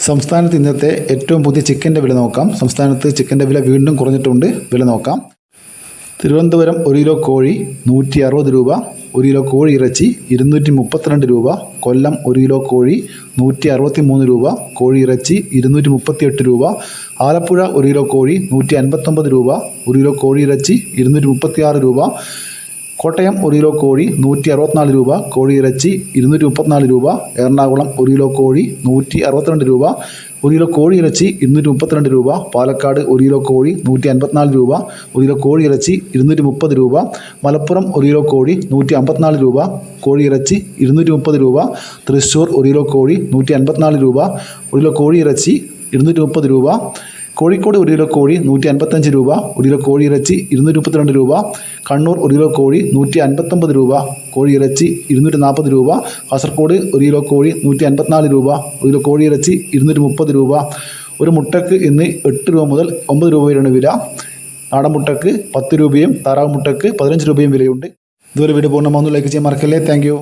സംസ്ഥാനത്ത് ഇന്നത്തെ ഏറ്റവും പുതിയ ചിക്കൻ്റെ വില നോക്കാം. സംസ്ഥാനത്ത് ചിക്കൻ്റെ വില വീണ്ടും കുറഞ്ഞിട്ടുണ്ട്. വില നോക്കാം. തിരുവനന്തപുരം 1 കിലോ കോഴി 160 രൂപ, 1 കിലോ കോഴി ഇറച്ചി 232 രൂപ. കൊല്ലം 1 കിലോ കോഴി 163 രൂപ, കോഴി ഇറച്ചി 238 രൂപ. ആലപ്പുഴ 1 കിലോ കോഴി 159 രൂപ, 1 കിലോ കോഴി ഇറച്ചി 236 രൂപ. കോട്ടയം 1 കിലോ കോഴി 164 രൂപ, കോഴി ഇറച്ചി 234 രൂപ. എറണാകുളം 1 കിലോ കോഴി 162 രൂപ, 1 കിലോ കോഴി ഇറച്ചി 232 രൂപ. പാലക്കാട് 1 കിലോ കോഴി 154 രൂപ, 1 കിലോ കോഴി ഇറച്ചി 230 രൂപ. മലപ്പുറം 1 കിലോ കോഴി 154 രൂപ, കോഴി ഇറച്ചി 230 രൂപ. തൃശ്ശൂർ 1 കിലോ കോഴി 154 രൂപ, 1 കിലോ കോഴി ഇറച്ചി 230 രൂപ. കോഴിക്കോട് 1 കിലോ കോഴി 155 രൂപ, 1 കിലോ കോഴി ഇറച്ചി 232 രൂപ. കണ്ണൂർ 1 കിലോ കോഴി 159 രൂപ, കോഴി ഇറച്ചി 240 രൂപ. കാസർഗോഡ് 1 കിലോ കോഴി 154 രൂപ, 1 കിലോ കോഴി ഇറച്ചി 230 രൂപ. ഒരു മുട്ടക്ക് ഇന്ന് 8 രൂപ മുതൽ 9 രൂപ വരെയാണ് വില. നാടൻ മുട്ടക്ക് 10 രൂപയും താറാവ് മുട്ടക്ക് 15 രൂപയും വിലയുണ്ട്. ഇതുവരെ വീഡിയോ പൂർണ്ണമാകുന്നു. ലൈക്ക് ചെയ്യാൻ മറക്കല്ലേ. Thank you.